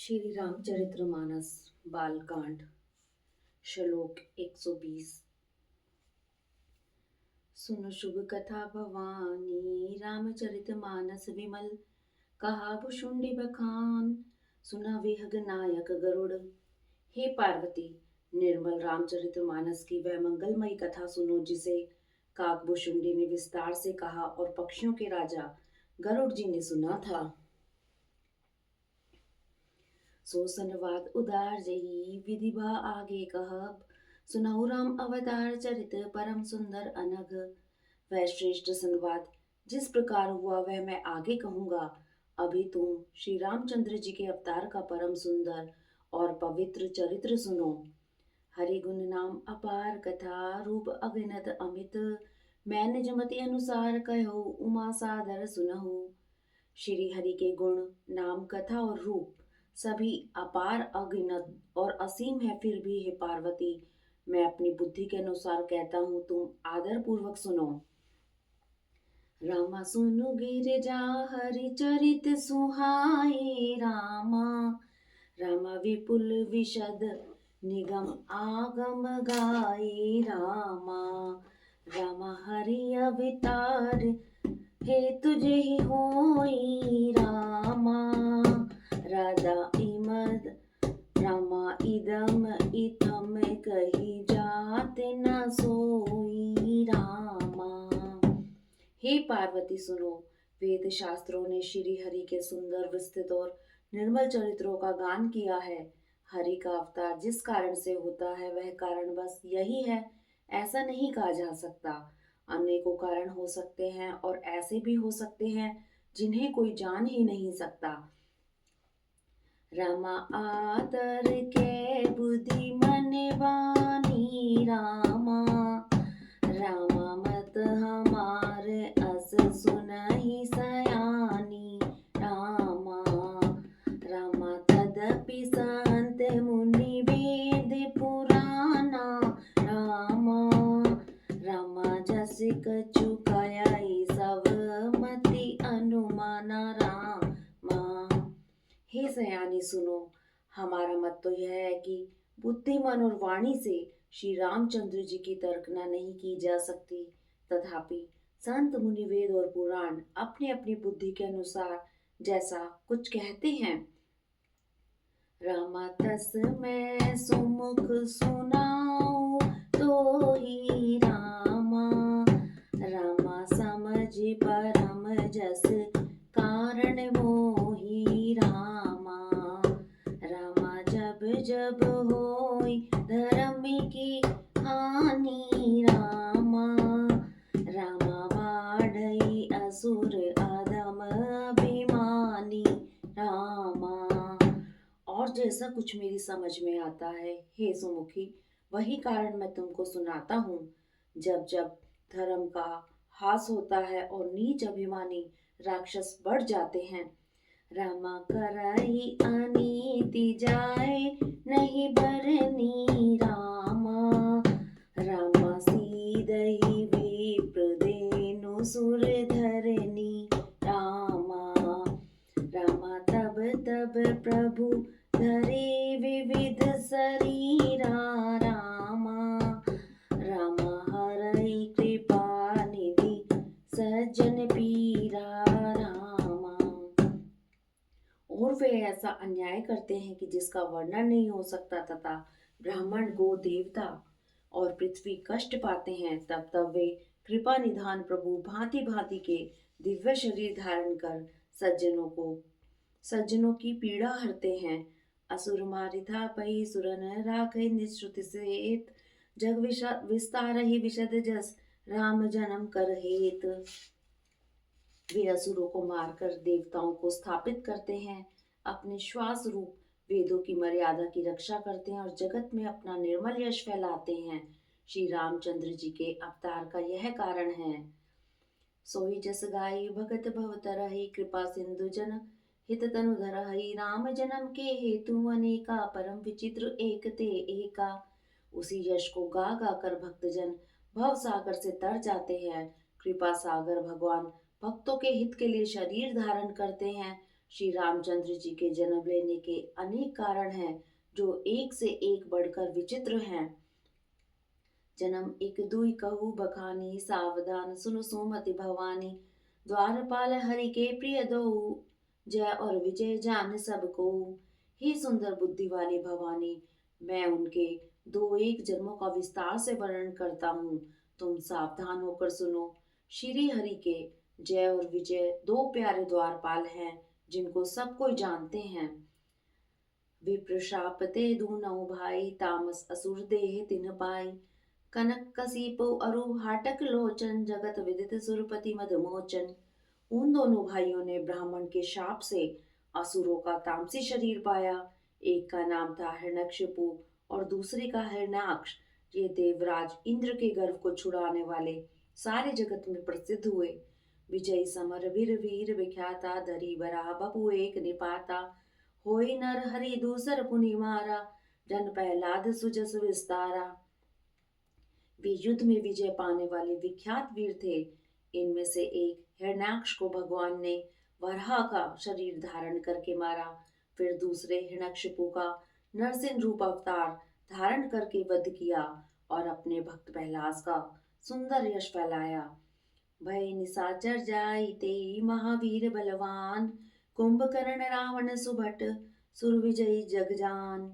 श्री रामचरितमानस बालकांड श्लोक 120। सुन शुभ कथा भवानी रामचरितमानस विमल, कहा भुशुंडी बखान सुना विहग नायक गरुड़। हे पार्वती, निर्मल रामचरितमानस की वह मंगलमयी कथा सुनो जिसे काकभुशुंडी ने विस्तार से कहा और पक्षियों के राजा गरुड़ जी ने सुना था। सो सनवाद उदार जही विधिभा आगे कहब, सुनहु राम अवतार चरित परम सुंदर अनघ। वह श्रेष्ठ संवाद जिस प्रकार हुआ वह मैं आगे कहूंगा। अभी तुम श्री रामचंद्र जी के अवतार का परम सुंदर और पवित्र चरित्र सुनो। हरि गुण नाम अपार कथा रूप अगिनत अमित, मैं निजमति अनुसार कहो उमा सादर सुनहु। श्री हरि के गुण नाम कथा और रूप सभी अपार अगिनत और असीम है, फिर भी हे पार्वती मैं अपनी बुद्धि के अनुसार कहता हूँ, तुम आदर पूर्वक सुनो। रामा सुनु गिरिजा हरि चरित सुहाए रामा, रामा विपुल विशद निगम आगम गाए रामा। रामा हरि अवतार हे तुझे ही होई रामा, राधा इमद रामा इदम इथम कही जात न सोई रामा। हे पार्वती सुनो, वेद शास्त्रों ने श्री हरि के सुंदर विस्तृत और निर्मल चरित्रों का गान किया है। हरि का अवतार जिस कारण से होता है वह कारण बस यही है ऐसा नहीं कहा जा सकता। अनेकों कारण हो सकते हैं और ऐसे भी हो सकते हैं जिन्हें कोई जान ही नहीं सकता। रामा आदर के बुद्धि मन वानी रामा, रामा मत हमारे अस सुनहि सयानी रामा। रामा तदपि संत मुनि वेद पुराना रामा, रामा जस कछु कयाई सब मति अनुमाना रामा। हे सयानी सुनो, हमारा मत तो यह है कि बुद्धि मन और वाणी से श्री रामचंद्र जी की तर्कना नहीं की जा सकती, तथापि संत मुनि वेद और पुराण अपनी अपनी बुद्धि के अनुसार जैसा कुछ कहते हैं। रामा तस मैं सुमुख सुनाऊं तो ही रामा, रामा समझ परम जस कारण मोही रामा। रामा जब जब होई धर्म की हानि रामा, रामा बाढ़ई असुर अधम अभिमानी रामा। और जैसा कुछ मेरी समझ में आता है हे सुमुखी, वही कारण मैं तुमको सुनाता हूँ। जब जब धर्म का हास होता है और नीच अभिमानी राक्षस बढ़ जाते हैं, रामा करई अनीति जाए नहीं बरनी रामा, रामा सीधई विप्र देनु सुर धरनी रामा। रामा तब तब प्रभु धरे विविध शरीरा रामा, रामा हरई कृपा निधि सज्जन पीरा रामा। और वे ऐसा अन्याय करते हैं कि जिसका वर्णन नहीं हो सकता, तथा ब्राह्मण गो देवता और पृथ्वी कष्ट पाते हैं। तब तब वे कृपा निधान प्रभु भांति भांति के दिव्य शरीर धारण कर सज्जनों की पीड़ा हरते हैं। असुर मारिथा पई सुरन राखै निश्रुति सेत, जग विस्तार ही विशद जस राम जन्म कर हेत। वे असुरों को मारकर देवताओं को स्थापित करते हैं, अपने श्वास रूप वेदों की मर्यादा की रक्षा करते हैं और जगत में अपना निर्मल यश फैलाते हैं। श्री रामचंद्र जी के अवतार का यह कारण है। सोई जस गाई भगत भव तरहि, कृपा सिंधु जन हित तनु धरहि। राम जन्म के हेतु अनेका, परम विचित्र एक ते एका। उसी यश को गा गा कर भक्तजन भव सागर से तर जाते हैं। कृपा सागर भगवान भक्तों के हित के लिए शरीर धारण करते हैं। श्री रामचंद्र जी के जन्म लेने के अनेक कारण हैं जो एक से एक बढ़कर विचित्र हैं। जन्म एक दुई कहू बखानी, सावधान सुनो सुमति भवानी। द्वारपाल हरि के प्रिय दो, जय और विजय जान सबको। हे सुंदर बुद्धि वाली भवानी, मैं उनके दो एक जन्मों का विस्तार से वर्णन करता हूँ, तुम सावधान होकर सुनो। श्री हरि के जय और विजय दो प्यारे द्वारपाल हैं जिनको सब कोई जानते हैं। विप्र शाप ते दूनौ भाई, तामस असुर देह तिन्ह पाई। कनक कसीपो अरु हाटक लोचन, जगत विदित सुरपति मदमोचन। उन दोनों भाइयों ने ब्राह्मण के शाप से असुरों का तामसी शरीर पाया। एक का नाम था हिरण्यकशिपु और दूसरे का हिरण्याक्ष। ये देवराज इंद्र के गर्व को छुड़ाने वाले सारे जगत में प्रसिद्ध हुए। विजय समर वीर वीर विख्याता, धरी बरा बपु एक निपाता। होई नर हरि दूसर पुनि मारा, जन प्रहलाद सुजस विस्तारा। वे युद्ध में विजय पाने वाले विख्यात वीर थे। इनमें से एक हिरण्याक्ष को भगवान ने वराह का शरीर धारण करके मारा। फिर दूसरे हिरण्यकशिपु का नरसिंह रूप अवतार धारण करके वध किया और अपने भक्त प्रहलाद का सुंदर यश फैलाया। भय निशाचर जाई ते महावीर बलवान, कुंभकर्ण रावण सुभट सुर विजयी जगजान।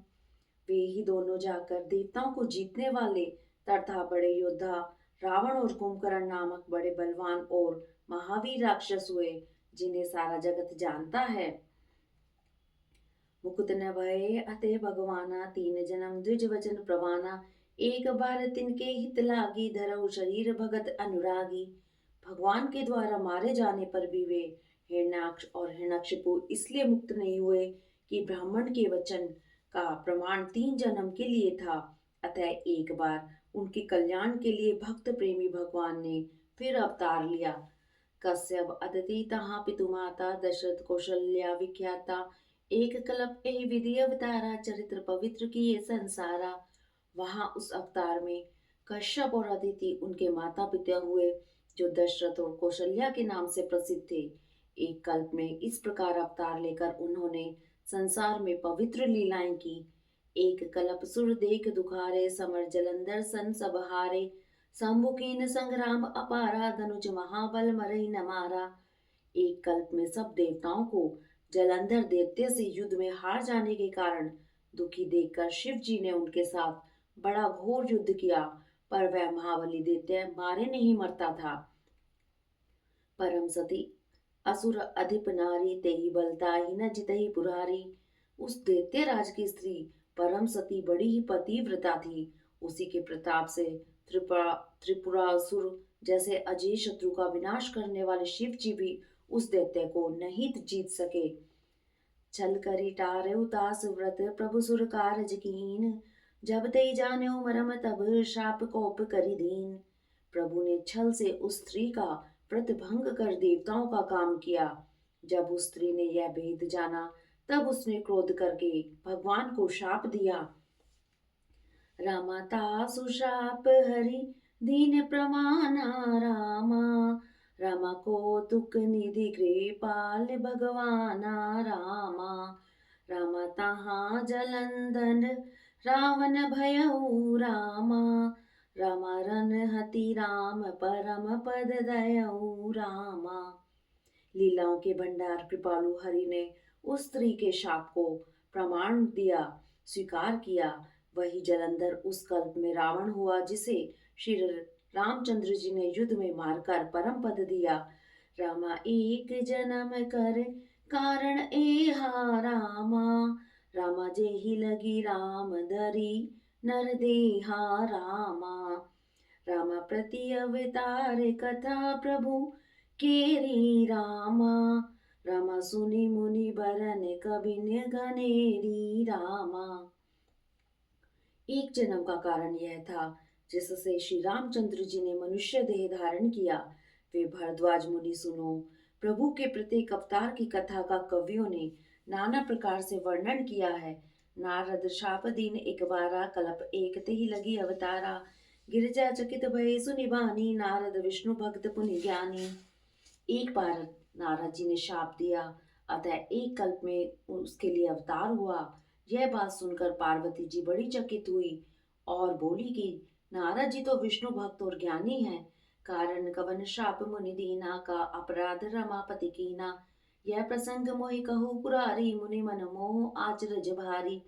वे ही दोनों जाकर देवताओं को जीतने वाले तथा बड़े योद्धा रावण और कुंभकर्ण नामक बड़े बलवान और महावीर राक्षस हुए, जिन्हें सारा जगत जानता है। मुकुत न भय अते भगवाना, तीन जन्म द्विज वचन प्रवाना। एक बार तिनके हित लागी, धरऊ शरीर भगत अनुरागी। भगवान के द्वारा मारे जाने पर भी वे हिरण्याक्ष और हिरण्यकशिपु इसलिए मुक्त नहीं हुए कि ब्राह्मण के वचन का प्रमाण 3 जन्म के लिए था। अतः एक बार उनके कल्याण के लिए भक्त प्रेमी भगवान ने फिर अवतार लिया। कश्यप अदिति तहाँ पितु माता, दशरथ कौशल्या विख्याता। एक कल्प एहि विधि अवतारा, चरित्र पवित्र किए संसारा। वहां उस अवतार में कश्यप और अदिति उनके माता पिता हुए, जो दशरथ और कौशल्या के नाम से प्रसिद्ध थे। एक कल्प में इस प्रकार अवतार लेकर उन्होंने संसार में पवित्र लीलाएं की। एक कल्प सुर देख दुखारे, समर जलंधर सन सब हारे। शंभुकीन संग्राम अपारा, धनुज महाबल मरई न मारा। एक कल्प में सब देवताओं को जलंधर दैत्य से युद्ध में हार जाने के कारण दुखी देखकर शिव जी ने उनके साथ बड़ा घोर युद्ध किया, पर वह महाबली दैत्य मारे नहीं मरता था। परम सती असुर अधिप नारी, तेहि बलताहि न जितहि पुरारी। उस दैत्य राज की स्त्री परम सती बड़ी ही पतिव्रता थी। उसी के प्रताप से त्रिपुरासुर जैसे अजय शत्रु का विनाश करने वाले शिव जी भी उस दैत्य को नहीं जीत सके। छल करी टारे उतास व्रत, प्रभु सुर कारज कीन। जब ते जाने मरम, तब शाप कोप करी दीन। प्रभु ने छल से उस स्त्री का व्रत भंग कर देवताओं का काम किया। जब उस स्त्री ने यह भेद जाना, तब उसने क्रोध करके भगवान को शाप दिया। रामा तासु शाप हरि दीन प्रमाना, रामा रामा को तुक निधि कृपाल भगवाना। रामा रामा तहाँ जलंधर रावण भयऊ, रामा रामा रन हति राम परम पद दयऊ। रामा लीलाओं के भंडार कृपालु हरि ने उस स्त्री के शाप को प्रमाण दिया, स्वीकार किया। वही जलंधर उस कल्प में रावण हुआ, जिसे श्री रामचंद्र जी ने युद्ध में मारकर परम पद दिया। रामा एक जन्म कर कारण एहा, रामा रामा जेहि लगी राम धरी नर देहा। रामा रामा प्रति अवतार कथा प्रभु केरी, रामा रामा सुनि मुनि बरन कबिन घनेरी। रामा एक जन्म का कारण यह था जिससे श्री रामचंद्र जी ने मनुष्य देह धारण किया। वे भरद्वाज मुनि सुनो, प्रभु के प्रत्येक अवतार की कथा का कवियों ने नाना प्रकार से वर्णन किया है। नारद शाप दीन एक बारा, कल्प एक तेहि लगी अवतारा। गिरिजा चकित भय सुनि बानी, नारद विष्णु भक्त पुनि ज्ञानी। एक बार नारद जी ने शाप दिया, अतः एक कल्प में उसके लिए अवतार हुआ। यह बात सुनकर पार्वती जी बड़ी चकित हुई और बोली कि नारद जी तो विष्णु भक्त और ज्ञानी हैं। कारण कवन शाप मुनि दीना का अपराध रमापति कीना। यह प्रसंग मोहि कहु पुरारी मुनि मन मोह आचरज भारी।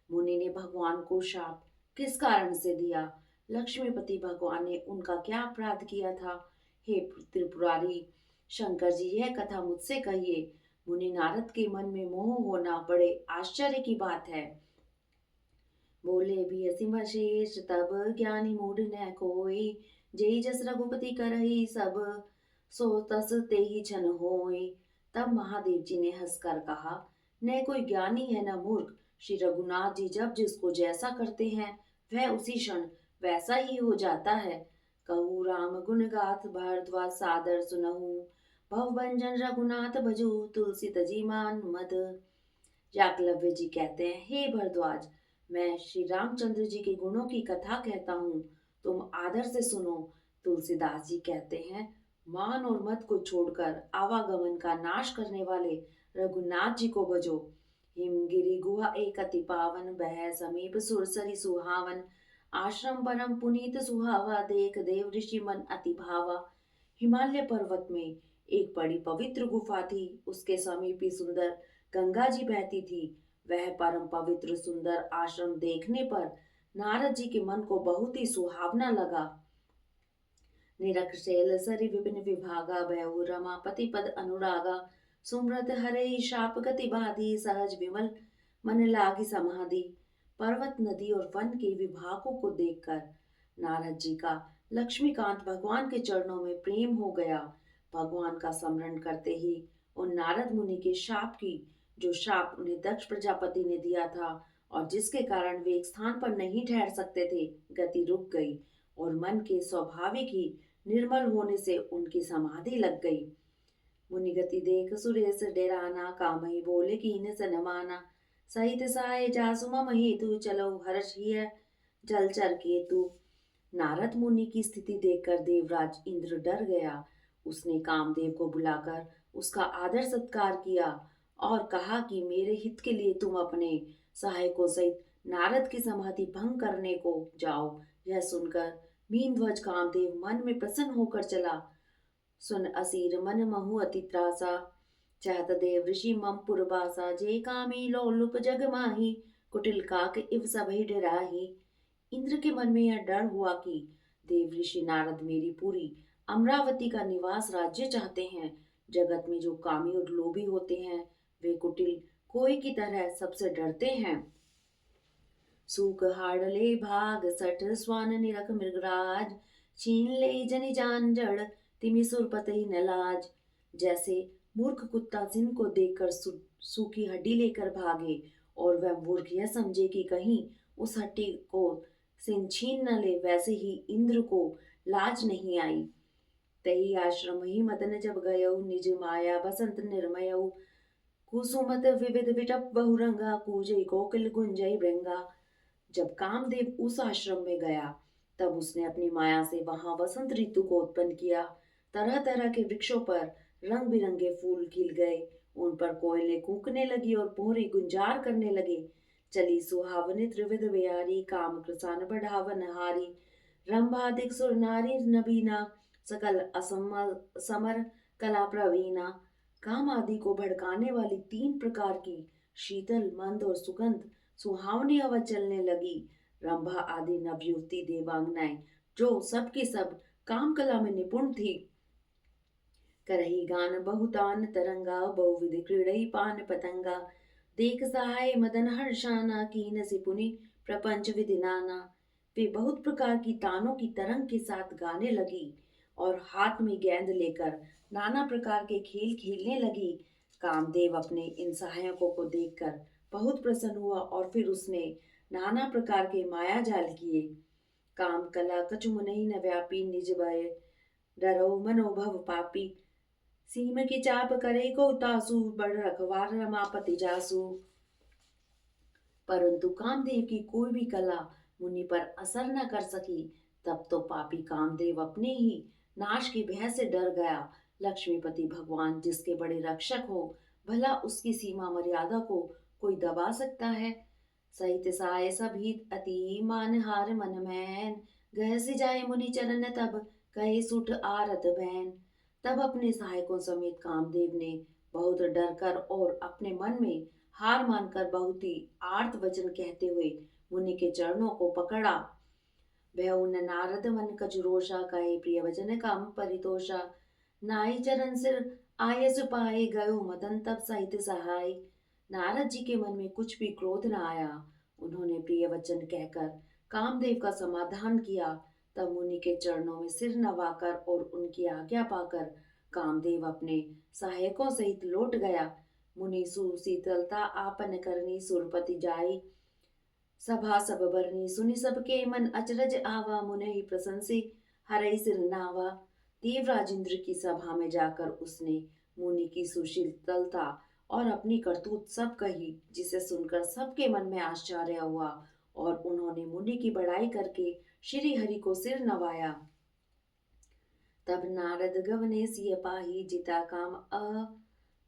मुनि ने भगवान को शाप किस कारण से दिया? लक्ष्मीपति भगवान ने उनका क्या अपराध किया था? हे त्रिपुरारी शंकर जी, यह कथा मुझसे कहिए। मुनि नारद के मन में मोह होना बड़े आश्चर्य की बात है। बोले भी असीम शेष तब ज्ञानी मूढ़ न कोई। जेई जस रघुपति करही सब सो तस तेहि छन होय। तब महादेव जी ने हंसकर कहा, न कोई ज्ञानी है न मूर्ख। श्री रघुनाथ जी जब जिसको जैसा करते हैं वह उसी क्षण वैसा ही हो जाता है। कहू राम गुण गाथ भारद्वाज सादर सुनहु। भव भंजन रघुनाथ भजू तुलसी तजी मान मद। याकलव्य जी कहते हैं, हे भरद्वाज, मैं श्री रामचंद्र जी के गुणों की कथा कहता हूँ, तुम आदर से सुनो। तुलसीदास जी कहते हैं, मान और मत को छोड़कर आवागमन का नाश करने वाले रघुनाथ जी को भजो। हिमगिरि गुहा एक अति पावन बह समीप सुरसरी सुहावन। आश्रम परम पुनीत सुहावा देख देव ऋषि मन अति भावा। हिमालय पर्वत में एक बड़ी पवित्र गुफा थी। उसके समीप ही सुंदर गंगा जी बहती थी। वह परम पवित्र सुंदर आश्रम देखने पर नारद जी के मन को बहुत ही सुहावना लगा। निरक्षेल सरि विपिन विभागा भयउ रमापति पद अनुरागा। सुमृत हरे शाप गति बाधी सहज विमल मन लागी समाधि। पर्वत नदी और वन के विभागों को देखकर नारद जी का लक्ष्मीकांत भगवान के चरणों में प्रेम हो गया। भगवान का स्मरण करते ही उन नारद मुनि के शाप की, जो शाप उन्हें दक्ष प्रजापति ने दिया था और जिसके कारण वे एक स्थान पर नहीं ठहर सकते थे, गति रुक गई और मन के स्वाभाविक ही निर्मल होने से उनकी समाधि लग गई। मुनिगति देख सुरेश डेराना कामही बोले कीन सन माना। सहित साय जासु मम हेतु चलो हर्ष हिय जलचर केतु। नारद मुनि की स्थिति देखकर देवराज इंद्र डर गया। उसने कामदेव को बुलाकर उसका आदर सत्कार किया और कहा कि मेरे हित के लिए तुम अपने सहायकों सहित नारद की समाधि भंग करने को जाओ। यह सुनकर मीनध्वज कामदेव मन में प्रसन्न होकर चला। सुन असीर मन महु अति त्रासा चाहत देव ऋषि मम पुरबासा। जे कामी लोलुप जग माही कुटिल काक इव सबहि डराही। इंद्र के मन में यह डर हुआ कि देव ऋषि नारद मेरी पूरी अमरावती का निवास राज्य चाहते हैं। जगत में जो कामी और लोभी होते हैं वे कुटिल कोई की तरह सबसे डरते हैं। सूक हाड़ले भाग सठ स्वान निरख मृगराज। छीन ले जनि जान जड़ तिमि सुरपत ही न लाज। जैसे मूर्ख कुत्ता सिंह को देखकर सूखी हड्डी लेकर भागे और वह मूर्ख यह समझे कि कहीं उस हड्डी को सिंह छीन न ले, वैसे ही इंद्र को लाज नहीं आई। तही आश्रम ही मदन जब गयऊ निज माया बसंत निर्मयऊ। कुसुमत विविध विटप बहुरंगा कूजई कोकिल गुंजई भृंगा। जब कामदेव उस आश्रम में गया तब उसने अपनी माया से वहां वसंत ऋतु को उत्पन्न किया। तरह तरह के वृक्षों पर रंग बिरंगे फूल खिल गए। उन पर कोयलें कूकने लगी और भौरे गुंजार करने लगे। चली सुहावनी त्रिविध बिहारी काम कृसान बढ़ावन हारी। रंभादिक सुर नारी नबीना सकल असमल समर कला प्रवीणा। काम आदि को भड़काने वाली 3 प्रकार की शीतल मंद और सुगंध सुहावनी हवा चलने लगी। रंभा आदि नवयुवती देवांगनाएं जो सब की सब काम कला में निपुण थी, करही गान बहुतान तरंगा बहुविधि क्रीड़ई पान पतंगा। देख सहाय मदन हर्षाना कीन से पुनि प्रपंच विधि नाना। वे बहुत प्रकार की तानों की तरंग के साथ गाने लगी और हाथ में गेंद लेकर नाना प्रकार के खेल खेलने लगी। कामदेव अपने इन सहायकों को देखकर बहुत प्रसन्न हुआ और फिर उसने नाना प्रकार के माया जाल किए। काम कला कछु मुनहि न व्यापी निज भय डरो मनोभव पापी। सीम की चाप करे को तासु बड़ रखवार रमापति जासु। परंतु कामदेव की कोई भी कला मुनि पर असर न कर सकी। तब तो पापी कामदेव अपने ही नाश की भय से डर गया। लक्ष्मीपति भगवान जिसके बड़े रक्षक हो भला उसकी सीमा मर्यादा को कोई दबा सकता है। सहित साय सभीत अति मानहार मन मैन, गहसी जाए मुनि चरण तब कहे सुठ आरत बैन। तब अपने सहायकों समेत कामदेव ने बहुत डर कर और अपने मन में हार मानकर बहुत ही आर्त वचन कहते हुए मुनि के चरणों को पकड़ा। वह उन नारद मन कचुरोषा कहे प्रिय वचन काम परितोषा, नाई चरण सिर आयस पाए गयो मदन तब सहित सहाय। नारद जी के मन में कुछ भी क्रोध न आया। उन्होंने प्रिय वचन कहकर कामदेव का समाधान किया। तब मुनि के चरणों में सिर नवाकर और उनकी आज्ञा पाकर कामदेव अपने सहायकों सहित लौट गया। मुनि सुशीतलता आपन करनी सुरपति जाई, सभा सब बरनी सुनि सबके मन अचरज आवा, मुने ही प्रशंसी हरई सिर नावा। देवराज इंद्र की सभा में जाकर उसने मुनि की सुशीलता और अपनी करतूत सब कही, जिसे सुनकर सबके मन में आश्चर्य हुआ और उन्होंने मुनि की बड़ाई करके श्री हरि को सिर नवाया। तब नारद गवने सिय पाही, जिता काम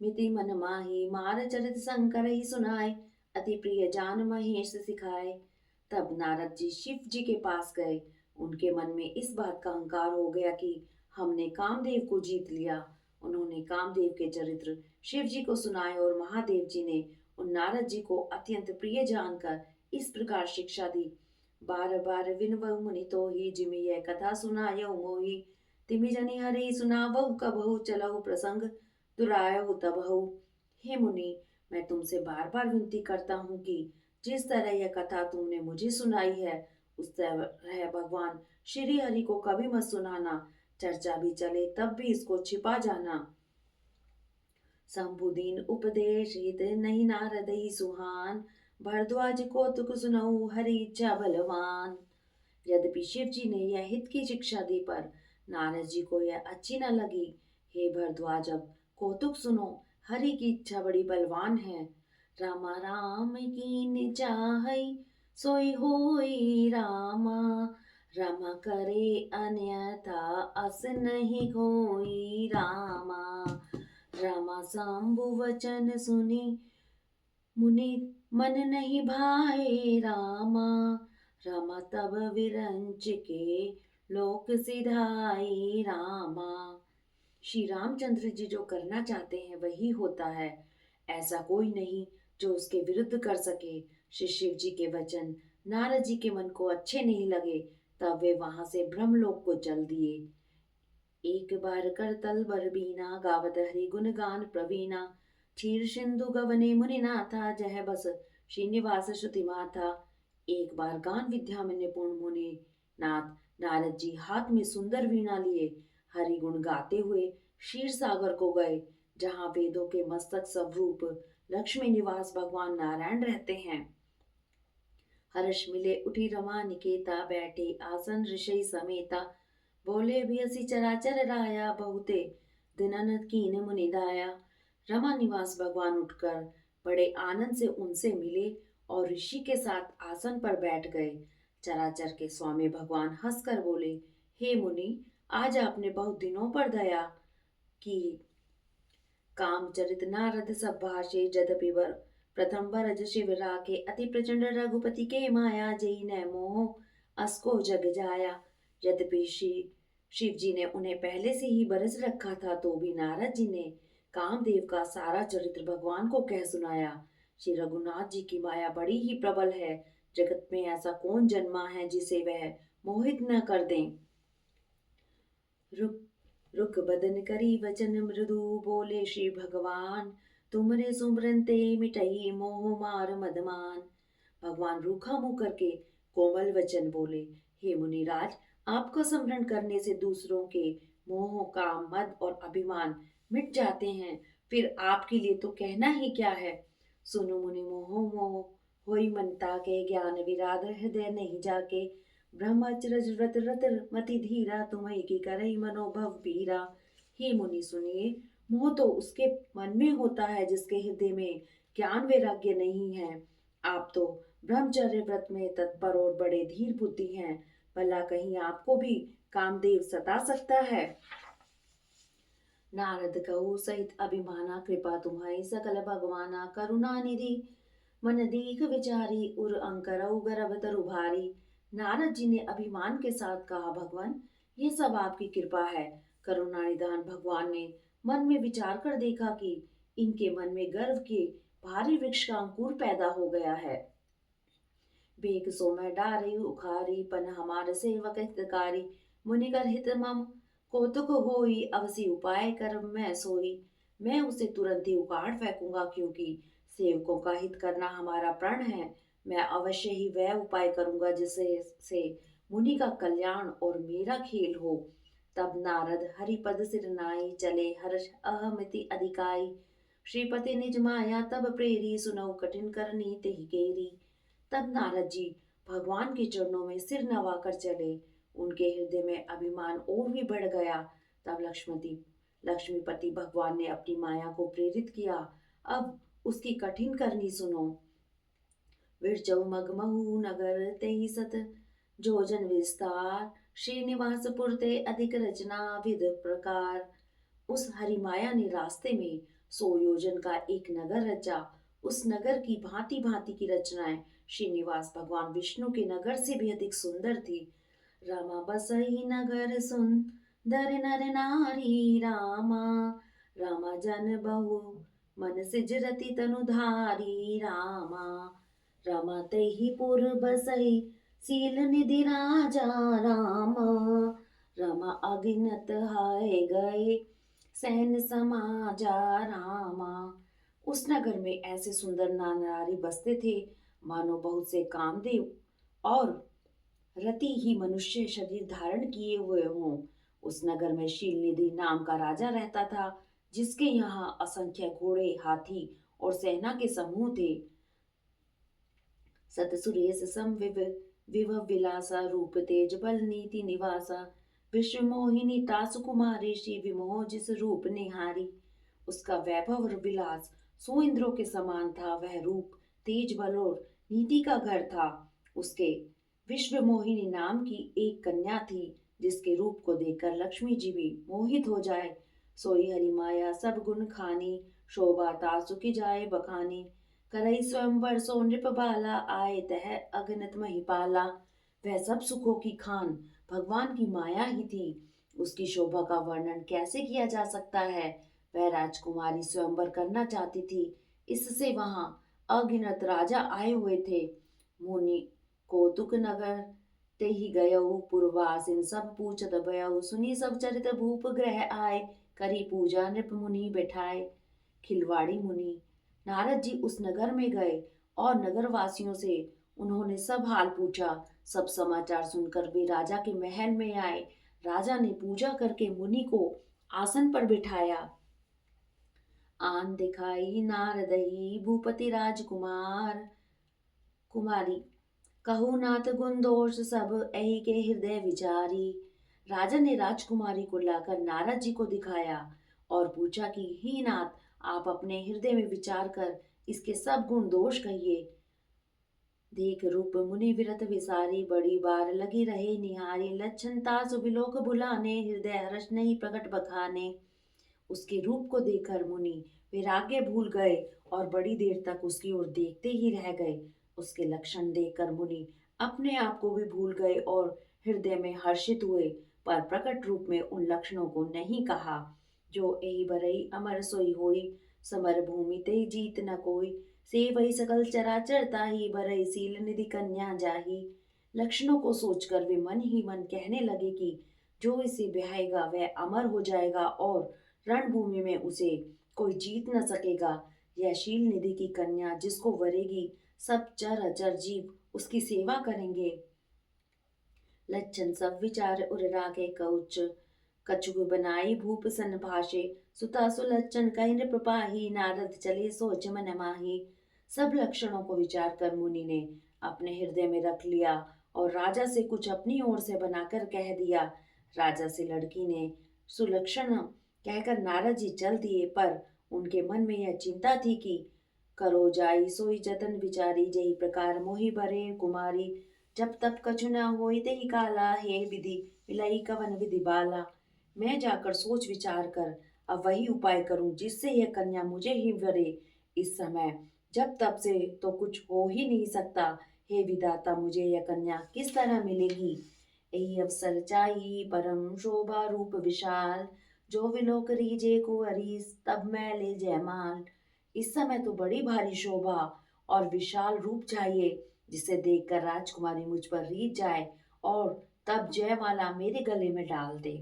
मिति मन माही, मार चरित शंकर ही सुनाए, अति प्रिय जान महेश सिखाए। तब नारद जी शिव जी के पास गए। उनके मन में इस बात का अहंकार हो गया कि हमने कामदेव को जीत लिया। उन्होंने कामदेव के चरित्र शिव जी को सुनाए और महादेव जी ने उन नारद जी को अत्यंत प्रिय जानकर इस प्रकार शिक्षा दी। बार बार विनवहु मुनि तो ही, जिमि यह कथा सुनायहु मोहि, तिमि जनि हरि सुनावहु कबहु, चलहु प्रसंग दुरायहु तबहु। हे मुनि, मैं तुमसे बार बार विनती करता हूँ कि जिस तरह यह कथा तुमने मुझे सुनाई है उस तरह भगवान श्री हरि को कभी मत सुनाना। चर्चा भी चले तब भी इसको छिपा जाना। शंभुदीन उपदेश हित नहीं नारदई सुहान, भरद्वाज कौतुक सुनऊ हरि इच्छा बलवान। यद्यपि शिव जी ने यह हित की शिक्षा दी पर नारद जी को यह अच्छी न लगी। हे भरद्वाज, अब कौतुक सुनो, हरि की इच्छा बड़ी बलवान है। रामा राम कीन चाहई सोई होई रामा, रामा करे अन्यथा अस नहीं कोई रामा। रामा शंभु वचन सुनी मुनि मन नहीं भाए रामा, रामा तब विरंच के लोक सिधाई रामा। श्री रामचंद्र जी जो करना चाहते हैं वही होता है, ऐसा कोई नहीं जो उसके विरुद्ध कर सके। श्री शिव जी के वचन नारद जी के मन को अच्छे नहीं लगे, तब वे वहां से ब्रह्मलोक को चल दिए। एक बार कर तल बर बीना, गावत हरि गुण गान प्रवीणा, क्षीर सिंधु गवने मुनि नाथा, जह बस श्रीनिवास श्रुति माथा। एक बार गान विद्या में निपुण मुनि नाथ नारद जी हाथ में सुंदर वीणा लिए हरि गुण गाते हुए क्षीर सागर को गए, जहाँ वेदों के मस्तक स्वरूप लक्ष्मी निवास भगवान नारायण रहते हैं। हर्ष मिले उठी रमा निकेता, बैठे आसन ऋषि समेता, बोले भी असी चराचर राया, बहुते दिनन कीन मुनि दाया। रमा निवास भगवान उठकर बड़े आनंद से उनसे मिले और ऋषि के साथ आसन पर बैठ गए। चराचर के स्वामी भगवान हंसकर बोले, हे मुनि, आज आपने बहुत दिनों पर दया की। कामचरित नारद सब भाषे, जदपि वर प्रथम बरज शिव राखे, अति प्रचंड रघुपति के माया, जई न मोह असको जग जाया। यद्यपि शिव जी ने उन्हें पहले से ही बरस रखा था, तो भी नारद जी ने कामदेव का सारा चरित्र भगवान को कह सुनाया। श्री रघुनाथ जी की माया बड़ी ही प्रबल है। जगत में ऐसा कौन जन्मा है जिसे वह मोहित न कर दें। रुक रुक बदन करी वचन मृदु, बोले श्री भगवान, तुमरे सुमरनते मिटई मोह मार मदमान। भगवान रूखा मुंह करके कोमल वचन बोले, हे मुनिराज, आपका स्मरण करने से दूसरों के मोह काम मद और अभिमान मिट जाते हैं, फिर आपके लिए तो कहना ही क्या है। सुनो मुनि, मोह मोह होई मनता के, ज्ञान विराध हृदय नहीं जाके, ब्रह्मचर्य व्रत रत मति धीरा, तुम्हें की करई मनोभव पीरा। हे मुनि सुनिए, मोह तो उसके मन में होता है जिसके हृदय में ज्ञान वैराग्य नहीं है। आप तो ब्रह्मचर्य व्रत में तत्पर और बड़े धीर बुद्धि हैं, भला कहीं आपको भी कामदेव सता सकता है। नारद कहु सहित अभिमाना, कृपा तुम्हारी सकल भगवाना, करुणा निधि मन दीख विचारी, उर अंकरऊ गर्भ तरु भारी। नारद जी ने अभिमान के साथ कहा, भगवान ये सब आपकी कृपा है। करुणा निधान भगवान ने मन में विचार कर देखा कि इनके मन में गर्व के भारी वृक्ष का अंकुर पैदा हो गया है। बेक सो मैं डारी उखारी, पन हमार सेवक हितकारी, मुनिकर हित मम कौतुक होई, अवसि उपाय कर मैं सोई। मैं उसे तुरंत ही उखाड़ फेंकूंगा, क्योंकि सेवकों का हित करना हमारा प्रण है। मैं अवश्य ही वह उपाय करूंगा जिससे से मुनि का कल्याण और मेरा खेल हो। तब नारद हरिपद सिर नाई, चले हर्ष अहमिति अधिकाई। श्रीपति निज माया तब प्रेरी, सुनऊ कठिन करनी तेहि केरी। तब नारद जी भगवान के चरणों में सिर नवाकर चले। उनके हृदय में अभिमान और भी बढ़ गया। तब लक्ष्मीपति भगवान ने अपनी माया को प्रेरित किया। अब उसकी कठिन करनी सुनो। विरचऊ मगमहु नगर तेहि सत जोजन विस्तार, श्रीनिवासपुर ते अधिक रचना विध प्रकार। उस हरिमाया ने रास्ते में 100 योजन का एक नगर रचा। उस नगर की भांति भांति की रचनाएं श्रीनिवास भगवान विष्णु के नगर से भी अधिक सुंदर थी। रामा बसई नगर सुंदर नर नारी, रामा रामा जन बहु मन सिजरति तनुधारी, रामा रामा तेहि पुर बसई सील निधि राजा, रामा रामा अगिनत हाय गए सहन समाजा, रामा। उस नगर में ऐसे सुंदर नारी बसते थे मानो बहुत से कामदेव और रति ही मनुष्य शरीर धारण किए हुए हों। उस नगर में शीलनिधि नाम का राजा रहता था, जिसके यहाँ असंख्य घोड़े, हाथी और सेना के समूह थे। सतसुरेश विभव विलासा, रूप तेज बल नीति निवासा, विश्व मोहिनी तासु कुमारी, श्री विमोह जिस रूप निहारी। उसका वैभव और विलास 100 इंद्रों के समान था। वह रूप, तेज बल और नीति का घर था। उसके विश्व मोहिनी नाम की एक कन्या थी, जिसके रूप को देखकर लक्ष्मी जी भी मोहित हो जाए। सोई हरि माया सब गुण खानी, शोभा तासु की जाए बखानी। करई स्वयंवर सो नृप बाला, आए तह अगणित महिपाला। वह सब सुखों की खान भगवान की माया ही थी। उसकी शोभा का वर्णन कैसे किया जा सकता है। वह राजकुमारी स्वयंवर करना चाहती थी, इससे वहां अगिनत राजा आए हुए थे। मुनि कौतुक नगर ते ही गयऊ, पूर्वासिन सब पूछत भयऊ, सुनी सब चरित भूप ग्रह आए, करी पूजा नृप मुनि बैठाए। खिलवाड़ी मुनि नारद जी उस नगर में गए और नगरवासियों से उन्होंने सब हाल पूछा। सब समाचार सुनकर वे राजा के महल में आए। राजा ने पूजा करके मुनि को आसन पर बिठाया। आन दिखाई नारदई भूपति राजकुमार, कुमारी कहु नाथ गुण दोष सब एहि के हृदय विचारी। राजा ने राजकुमारी को लाकर नारद जी को दिखाया और पूछा कि हे नाथ, आप अपने हृदय में विचार कर इसके सब गुण दोष कहिए। देख रूप मुनि विरत विसारी, बड़ी बार लगी रहे निहारी। लक्षण तासु विलोक भुलाने, हृदय हर्ष नहीं प्रकट बखाने। उसके रूप को देखकर मुनि वैराग्य भूल गए और बड़ी देर तक उसकी ओर देखते ही रह गए। उसके लक्षण देखकर मुनि अपने आप को भी भूल गए और हृदय में हर्षित हुए, पर प्रकट रूप में उन लक्षणों को नहीं कहा। जो एहि बरई अमर सोई होई, समर भूमि ते जीत न कोई। से वही सकल चराचर ताही, बरई सील निधि कन्या जाही। लक्षणों को सोचकर वे मन ही मन कहने लगे कि जो इसे ब्याहेगा वह अमर हो जाएगा और रणभूमि में उसे कोई जीत न सकेगा। यह शील निधि की कन्या जिसको वरेगी, सब चर अचर जीव उसकी सेवा करेंगे। लक्षण सब विचार उर राखे कौच, कछुक बनाई भूप सन भाषे। सुता सुलक्षण कहि नृप पाही, नारद चले सोच मन माही। सब लक्षणों को विचार कर मुनि ने अपने हृदय में रख लिया और राजा से कुछ अपनी ओर से बनाकर कह दिया। राजा से लड़की ने सुलक्षण कहकर नारद जी चल दिए, पर उनके मन में यह चिंता थी कि करो जाई सोई जतन विचारी, जही प्रकार मोहि भरे कुमारी। जब तब कछु न होई ते ही काला, हे विधि मिलाई कवन विधि बाला। मैं जाकर सोच विचार कर अब वही उपाय करूं जिससे यह कन्या मुझे ही वरे इस समय। जब तब से तो कुछ हो ही नहीं सकता। हे विधाता, मुझे यह कन्या किस तरह मिलेगी? यही अवसर चाही परम शोभा रूप विशाल, जो विलोक रीजे कुंवरी तब मैं ले जयमाल। इस समय तो बड़ी भारी शोभा और विशाल रूप चाहिए, जिसे देखकर राजकुमारी मुझ पर रीझ जाए और तब जयमाला मेरे गले में डाल दे।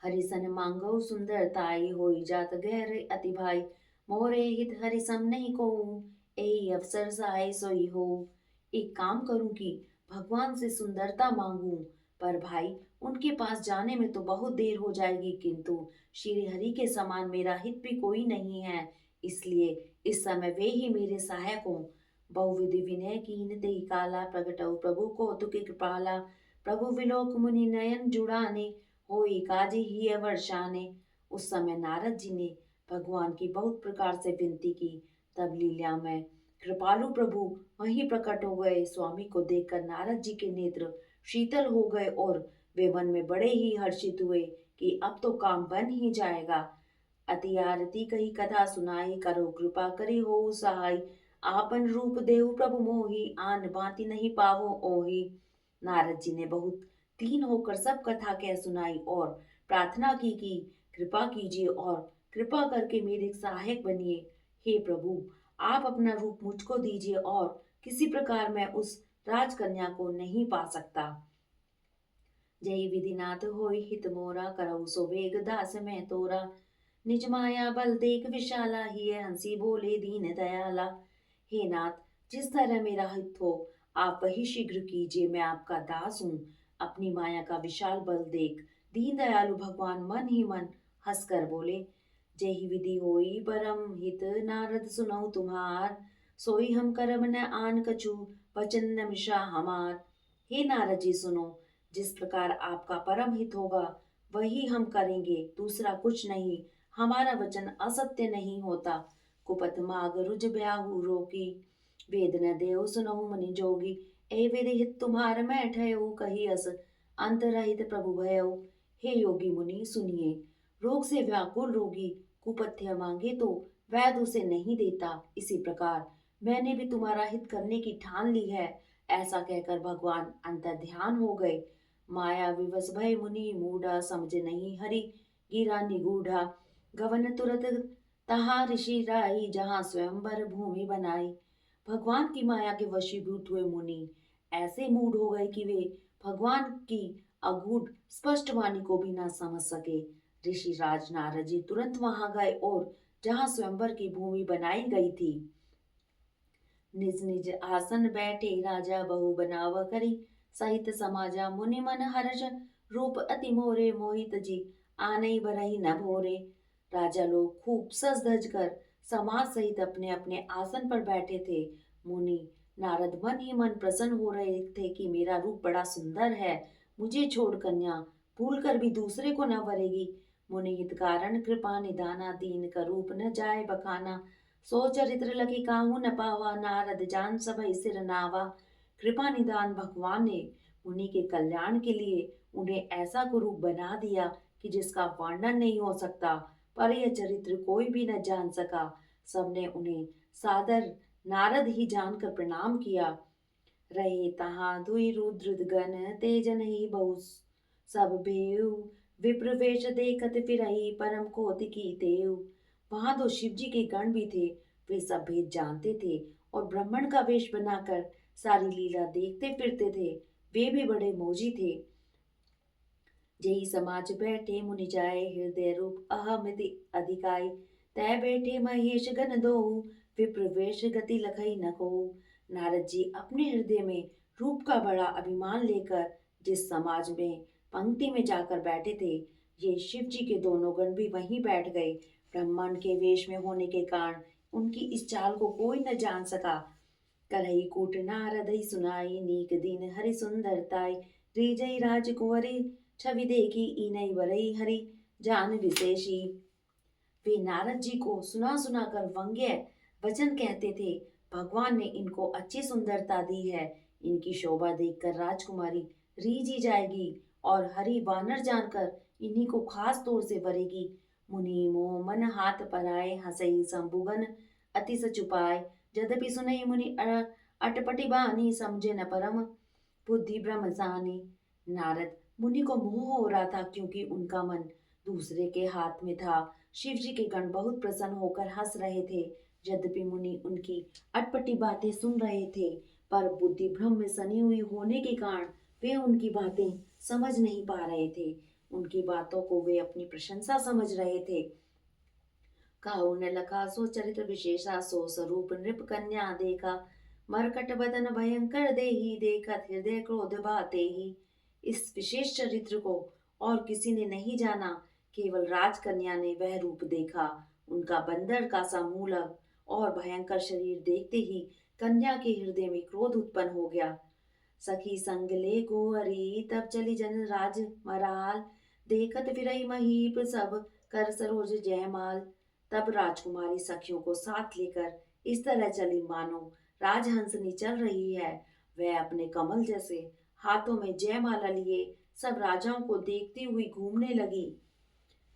हरिसन मांगो सुंदरताई, होई जात गहरे अति भाई, मोरे हित हरि सम नहीं को, यही अवसर सहाय सोई हो। एक काम करूं कि भगवान से सुंदरता मांगूं, पर भाई उनके पास जाने में तो बहुत देर हो जाएगी, किंतु श्री हरि के समान मेरा हित भी कोई नहीं है, इसलिए इस समय वे ही मेरे सहायक हों। बहुविधि विनय कीन तेई काला, प्रगटऊ प्रभु को तुकी कृपाला, प्रभु विलोक मुनि नयन जुड़ाने, होई काजी ही वर्षाने। उस समय नारद जी ने भगवान की बहुत प्रकार से विनती की। तब लीला में कृपालु प्रभु वहीं प्रकट हो गए। स्वामी को देखकर नारद जी के नेत्र शीतल हो गए और वे मन में बड़े ही हर्षित हुए कि अब तो काम बन ही जाएगा। अति आरती कही कथा सुनाई, करो कृपा करी हो सहाय, आपन रूप देहु प्रभु मोहि, आन बाती नहीं पावो ओहि। नारद जी ने बहुत दीन होकर सब कथा कह सुनाई और प्रार्थना की कि कृपा कीजिए और कृपा करके मेरे सहायक बनिए। हे प्रभु, आप अपना रूप मुझको दीजिए और किसी प्रकार मैं उस राजकन्या को नहीं पा सकता। जय विधिनाथ होय हित मोरा, करऊ सो वेग दास मैं तोरा, निज माया बल देख विशाला, ही हंसी बोले दीन दयाला। हे नाथ, जिस तरह मेरा हित हो आप वही शीघ्र कीजिए, मैं आपका दास हूँ। अपनी माया का विशाल बल देख दीन दयालु भगवान मन ही मन हंसकर बोले, जय विधि होई परम हित, नारद सुनऊ तुम्हार, सोई हम करम न आन कछु, वचन न मिशा हमार। हे नारद जी सुनो, जिस प्रकार आपका परम हित होगा वही हम करेंगे, दूसरा कुछ नहीं। हमारा वचन असत्य नहीं होता। कुपथ माग रुज ब्याहु रोकी, वेद न देव सुनहु मुनि जोगी, ए वेद हित तुम्हार मैं ठहु, कही अस अंत रहित प्रभु भयउ। हे योगी मुनि सुनिए, रोग से व्याकुल रोगी कुपथ्य मांगे तो वैद उसे नहीं देता, इसी प्रकार मैंने भी तुम्हारा हित करने की ठान ली है। ऐसा कहकर भगवान अंतर ध्यान हो गए। माया विवश भय मुनि मूढ़ा, समझ नहीं हरि गिरा निगूढ़ा, गवन तुरत तहा ऋषि राई, जहाँ स्वयंवर भूमि बनाई। भगवान की माया के वशीभूत हुए मुनि ऐसे मूढ़ हो गए कि वे भगवान की अगूढ़ स्पष्ट वाणी को भी न समझ सके। ऋषि राज नारद जी तुरंत वहां गए और जहाँ स्वयंवर की भूमि बनाई गई थी, निज निज आसन बैठे राजा, बहु बनाव करी सहित समाजा, मुनि मन हर्ष रूप अति मोरे, मोहित जी आनई बरही न भोरे। राजा लोग खूब सज धज कर समाज सहित अपने अपने आसन पर बैठे थे। मुनि नारद मन ही मन प्रसन्न हो रहे थे कि मेरा रूप बड़ा सुंदर है, मुझे छोड़ कन्या भूल कर भी दूसरे को न वरेगी। मुनि हित कारण कृपा निदाना, दीन का रूप न जाए बखाना, सो चरित्र लखी काहू न पावा, नारद जान सभय सिर नावा। कृपा निदान भगवान ने मुनि के कल्याण के लिए उन्हें ऐसा कुरूप बना दिया कि जिसका वर्णन नहीं हो सकता, पर यह चरित्र कोई भी न जान सका। सबने उन्हें सादर नारद ही जानकर प्रणाम किया। रहे तहाँ दुई रुद्र गण, तेजन ही बहु सब भेऊ, विप्र वेश देखत फिरही, परम कौतिकी तेऊ। वहां तो शिव जी के गण भी थे, वे सब भेद जानते थे और ब्राह्मण का वेश बनाकर सारी लीला देखते फिरते थे। वे भी बड़े मौजी थे। जेहि समाज बैठे मुनि जाए, हृदय रूप अहमिति अधिकाई, तय बैठे महेश गण दोऊ, विप्र वेश गति लखई न कोऊ। नारद जी अपने हृदय में रूप का बड़ा अभिमान लेकर जिस समाज में पंक्ति में जाकर बैठे थे, ये शिव जी के दोनों गण भी वहीं बैठ गए। ब्राह्मण के वेश में होने के कारण उनकी इस चाल को कोई न जान सका। करही कूट नारद ही सुनाई, नीक दीन हरि सुंदरताई, रीजई राजकुंवरी छवि देखी, इनई वरई हरि जान विशेषी। वे नारद जी को सुना सुना कर व्यंग्य वचन कहते थे। भगवान ने इनको अच्छी सुंदरता दी है, इनकी शोभा देखकर राजकुमारी रीझी जाएगी और हरि वानर जानकर इन्हीं को खास तौर से वरेगी। मुनि मोह मन हाथ पराए, हसई संबुगन अति सचुपाय। यद्यपि सुनई मुनि अटपटी बानी, समझे न परम बुद्धि ब्रह्म जानी। नारद मुनि को मोह हो रहा था क्योंकि उनका मन दूसरे के हाथ में था। शिव जी के गण बहुत प्रसन्न होकर हंस रहे थे। यद्यपि मुनि उनकी अटपटी बातें सुन रहे थे, पर बुद्धि भ्रम में सनी हुई होने के कारण वे उनकी बातें समझ नहीं पा रहे थे। उनकी बातों को वे अपनी प्रशंसा समझ रहे थे। काहू ने लखा सो चरित्र विशेषा, सो स्वरूप नृप कन्या देखा। मरकट बदन भयंकर देही, देखत हृदय क्रोध बाते ही। इस विशेष चरित्र को और किसी ने नहीं जाना, केवल राजकन्या ने वह रूप देखा। उनका बंदर का सा मूलक और भयंकर शरीर देखते ही कन्या के हृदय में क्रोध उत्पन्न हो गया। सखी संग ले कुंवरी, तब चली जन राज मराल। देखत फिरई महीप, सब कर सरोज जयमाल। तब राजकुमारी सखियों को साथ लेकर इस तरह चली मानो राजहंसनी चल रही है। वह अपने कमल जैसे हाथों में जयमाला लिए सब राजाओं को देखती हुई घूमने लगी।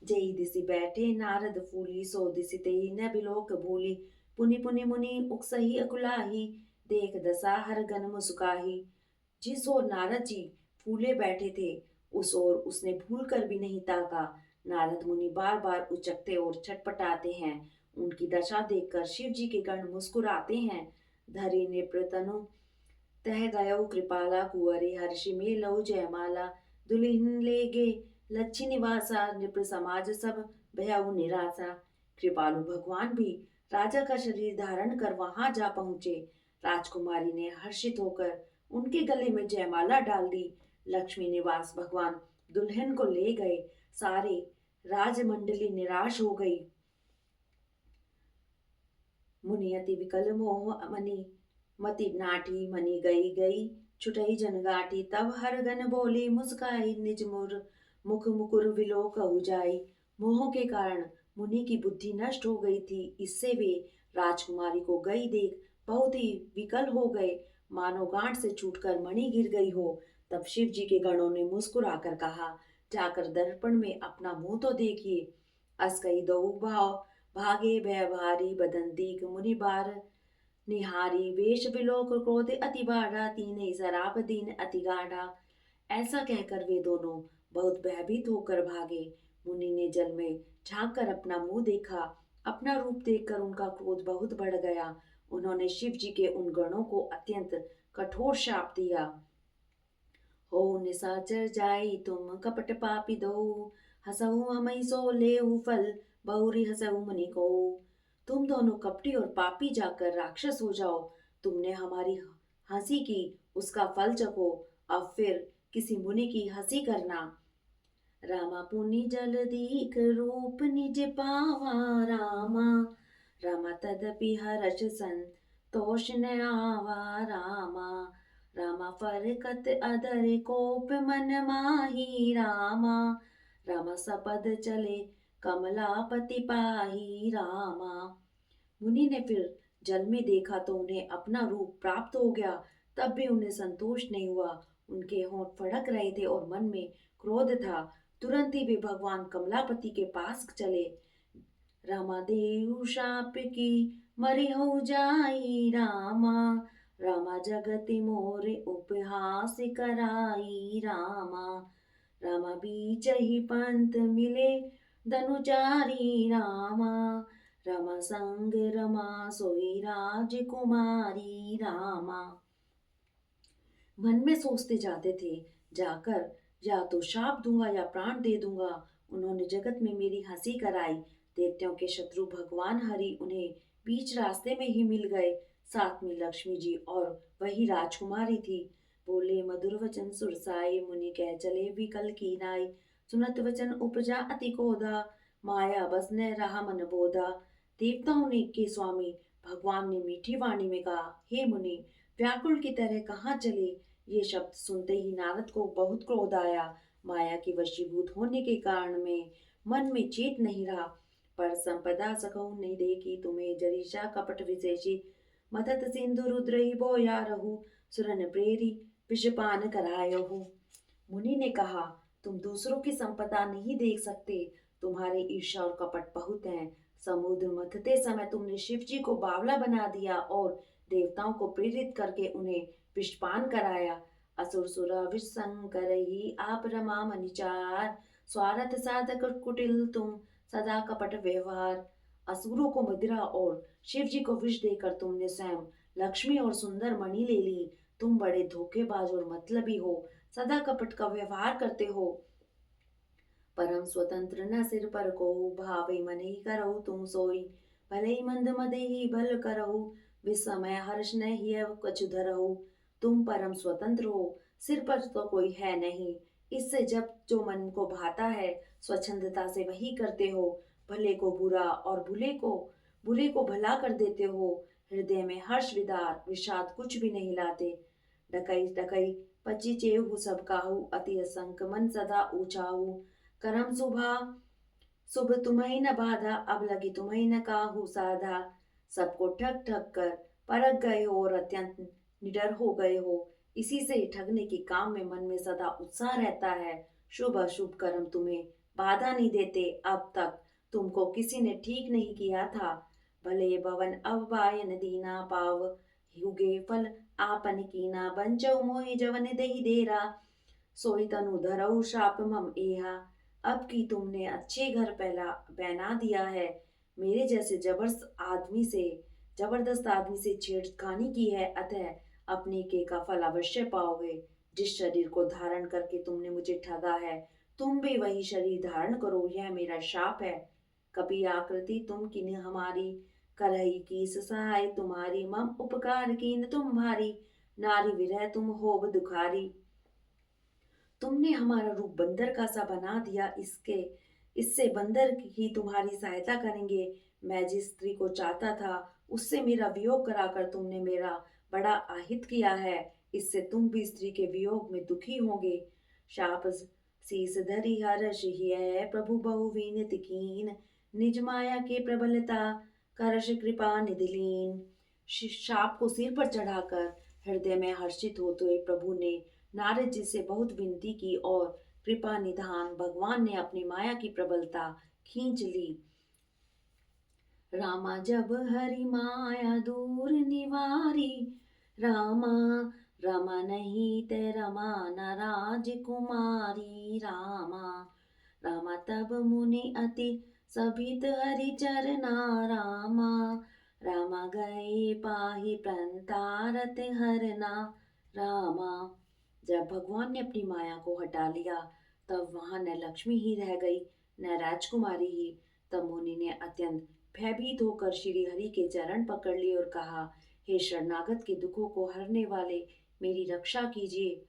जेई दिसि बैठे नारद फूली, सो दिसि तेई न बिलोक भूली। पुनि पुनि मुनि उकसही अकुलाही, देख दशा हर गन मुस्काही। जिस ओर नारद जी फूले बैठे थे, उस ओर उसने भूल कर भी नहीं ताका। नारद मुनि बार बार उचकते और छटपटाते हैं। उनकी दशा देखकर शिव जी के गण मुस्कुराते हैं। धरी नृप तनु तह गयो कृपाला, कुंवरी हर्षि में लहु जयमाला। दुल्हन ले गे लच्छी निवासा, नृप समाज सब भयउ निराशा। कृपालु भगवान भी राजा का शरीर धारण कर वहां जा पहुंचे। राजकुमारी ने हर्षित होकर उनके गले में जयमाला डाल दी। लक्ष्मी निवास भगवान दुल्हन को ले गए। सारे राजमंडली निराश हो गई। मुनि अति विकल मोह मनि, मति नाठी मनि गई गई। छुटई जनगाठी, तब हर गन बोली मुस्काई। निज मुख मुकुर विलो कहु जाई। मोह के कारण मुनि की बुद्धि नष्ट हो गई थी। इससे वे राजकुमारी को गई देख बहुत ही विकल हो गए, मानो गांठ से छूटकर मणि गिर गई हो। तब शिव जी के गणों ने मुस्कुराकर कहा, जाकर दर्पण में अपना मुंह तो देखिए। अस कई दो भाव भागे भय भारी, बदन दीख मुनि बार निहारी। वेश विलोक क्रोध अति बाढ़ा, तीन शराब दीन अति गाढ़ा। ऐसा कहकर वे दोनों बहुत भयभीत होकर भागे। मुनि ने जल में झांक कर अपना मुंह देखा। अपना रूप देखकर उनका क्रोध बहुत बढ़ गया। उन्होंने शिव जी के उन गणों को अत्यंत कठोर शाप दिया। हो निशाचर जाई तुम कपट पापी दो, हसहु हमई सो लेहु फल, बहुरी हसहु मुनि को। तुम दोनों कपटी और पापी जाकर राक्षस हो जाओ। तुमने हमारी हंसी की, उसका फल चखो। अब फिर किसी मुनि की हंसी करना। रामा पुनि जल दीख रूप निज पावा, रामा रामा तदपि हर्ष संतोष न आवा। रामा रामा फरकत अधर कोप मन माही। रामा रामा सपद चले कमलापति पाही। रामा मुनि ने फिर जल में देखा तो उन्हें अपना रूप प्राप्त हो गया। तब भी उन्हें संतोष नहीं हुआ। उनके होंठ फड़क रहे थे और मन में क्रोध था। तुरंत ही वे भगवान कमलापति के पास चले। रामा देव शाप की मरि हो जाई। रामा रामा जगति मोरे उपहास कराई। रामा रामा बीच ही पंथ मिले धनुचारी। रामा रामा संग रमा सोई राजकुमारी। रामा मन में सोचते जाते थे, जाकर या तो शाप दूंगा या प्राण दे दूंगा। उन्होंने जगत में मेरी हंसी कराई। दैत्यों के शत्रु भगवान हरि उन्हें बीच रास्ते में ही मिल गए। साथ में लक्ष्मी जी और वही राजकुमारी थी। बोले मधुर वचन सुरसाई, मुनि कह चले विकल की नाई। सुनत वचन उपजा अति क्रोधा, माया बस न रहा मन बोधा। देवताओं ने के स्वामी भगवान ने मीठी वाणी में कहा, हे मुनि, व्याकुल की तरह कहाँ चले। ये शब्द सुनते ही नारद को बहुत क्रोध आया। माया के वशीभूत होने के कारण में मन में चेत नहीं रहा। पर संपदा सकहु नहीं देखी, तुम्हें जरीशा कपट विशेषी। मदत सिंधु रुद्र ही बोया रहू, सुरन प्रेरी विषपान करायहु। मुनि ने कहा, तुम दूसरों की संपदा नहीं देख सकते, तुम्हारे ईर्ष्या और कपट बहुत हैं। समुद्र मथते समय तुमने शिव जी को बावला बना दिया और देवताओं को प्रेरित करके उन्हें विषपान कराया। असुर सुरा विषसंकर ही आप रमा मनिचार, स्वार्थ साधक कुटिल तुम, सदा कपट व्यवहार। असुरों को मदिरा और शिव जी को विष देकर तुमने स्वयं लक्ष्मी और सुंदर मणि ले ली। तुम बड़े धोखेबाज और मतलबी हो, सदा कपट का व्यवहार करते हो। परम स्वतंत्र न सिर पर को, भावे मन ही करहु तुम सोई। भले ही मंद मदे ही भल करहु, विस्मय हर्ष न ही कछु धरहु। तुम परम स्वतंत्र हो, सिर पर तो कोई है नहीं। इससे जब जो मन को भाता है स्वच्छंदता से वही करते हो। भले को बुरा और बुरे को भला कर देते हो। हृदय में हर्ष विदार विषाद कुछ भी नहीं लाते। डकई डकई पची चेहु सब काहू, अति असंक मन सदा ऊंचाहू। करम शुभ तुम्हें न बाधा, अब लगी तुम्हें न काहू साधा। सबको ठग ठग कर परख गए हो और अत्यंत निडर हो गए हो। इसी से ही ठगने के काम में मन में सदा उत्साह रहता है। शुभ अशुभ कर्म तुम्हें बाधा नहीं देते। अब तक तुमको किसी ने ठीक नहीं किया था। भले भवन अवबायन दीना पाव, युगे फल आपन कीना, बंचौ मोहि जवन देहि देरा। सोई तनु धरऊ शाप मम एहा। अब की तुमने अच्छे घर पहला पहना दिया है। मेरे जैसे जबरदस्त आदमी से छेड़खानी की है, अतः अपने के का फल अवश्य पाओगे। जिस शरीर को धारण करके तुमने मुझे ठगा है, तुम भी वही शरीर धारण करो, यह मेरा शाप है। कभी आकृति तुम किन हमारी, करही कीस सहाय तुम्हारी, मम उपकार कीन तुम भारी, नारी विरह तुम होब दुखारी। तुमने हमारा रूप बंदर का सा बना दिया। इससे बंदर ही तुम्हारी सहायता करेंगे। मैं जिस स्त्री को चाहता था उससे मेरा वियोग कराकर तुमने मेरा बड़ा आहित किया है। इससे तुम भी स्त्री के वियोग में दुखी होंगे। शाप शीस धरि हर्ष हिय, प्रभु बहु विनति कीन, निज माया के प्रबलता करश कृपा निधि लीन। शाप को सिर पर चढ़ाकर हृदय में हर्षित होते हुए प्रभु ने नारद जी से बहुत विनती की और कृपा निधान भगवान ने अपनी माया की प्रबलता खींच ली। रामा जब हरि माया दूर निवारी, रामा रमा नहीं ते रमा न राजकुमारी। रामा रामा तब मुनि अति सभित हरि चरना, रामा रामा गए पाहि प्रंतारत हरना। रामा जब भगवान ने अपनी माया को हटा लिया तब वहां न लक्ष्मी ही रह गई न राजकुमारी ही। तब मुनि ने अत्यंत भयभीत होकर श्री हरि के चरण पकड़ लिए और कहा, हे शरणागत के दुखों को हरने वाले, मेरी रक्षा कीजिए।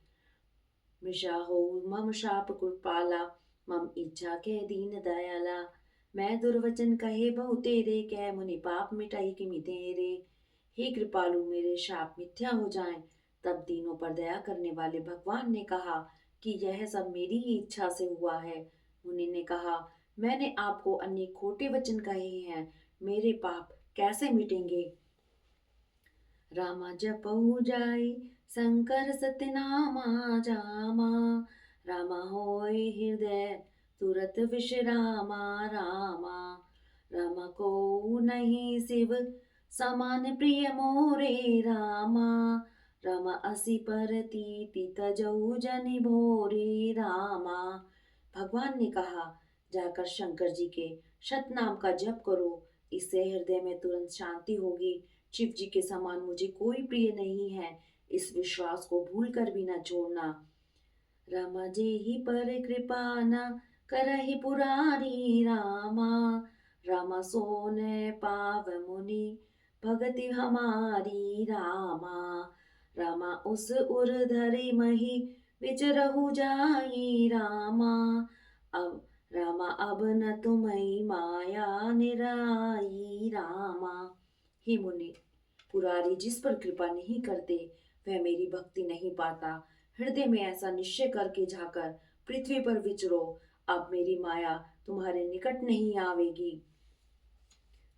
मृषा हो मम शाप कृपाला, मम इच्छा के दीन दयाला। मैं दुर्वचन कहे बहु तेरे, कह मुनि पाप मिटाई किमि तेरे। हे कृपालु, मेरे शाप मिथ्या हो जाएं। तब तीनों पर दया करने वाले भगवान ने कहा कि यह सब मेरी ही इच्छा से हुआ है। मुनि ने कहा, मैंने आपको अनेक खोटे वचन कहे हैं, मेरे पाप कैसे मिटेंगे। रामा जपऊ जाई शंकर सत्यनामा, जामा रामा होय हृदय तुरत विश्रामा। रामा रामा को नहीं शिव समान प्रिय मोरे। रामा रामा असी परती तजऊ जनि भोरे। रामा भगवान ने कहा, जाकर शंकर जी के शत नाम का जप करो, इससे हृदय में तुरंत शांति होगी। शिव जी के समान मुझे कोई प्रिय नहीं है, इस विश्वास को भूल कर भी न छोड़ना। रामा जे ही पर कृपा न करहि पुरारी। रामा रामा सोन पाव मुनि भगति हमारी। रामा रामा उस उर धरि मही विचरहु जाई। रामा अब न तुम्हें माया निराई। रामा हे मुनि, पुरारी जिस पर कृपा नहीं करते वह मेरी भक्ति नहीं पाता। हृदय में ऐसा निश्चय करके जाकर पृथ्वी पर विचरो, अब मेरी माया तुम्हारे निकट नहीं आवेगी।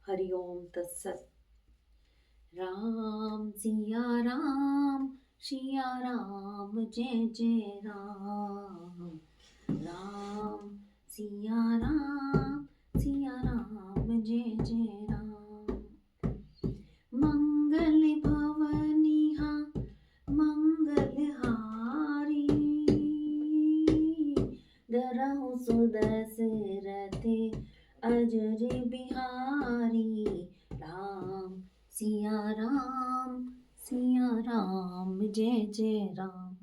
हरिओम तत्सत। राम सिया राम जय जय राम। राम सिया राम जय जय राम। मंगल भवनिहा मंगलहारी, दरहु सुदशरथे अजर बिहारी। राम सिया राम जय जय राम।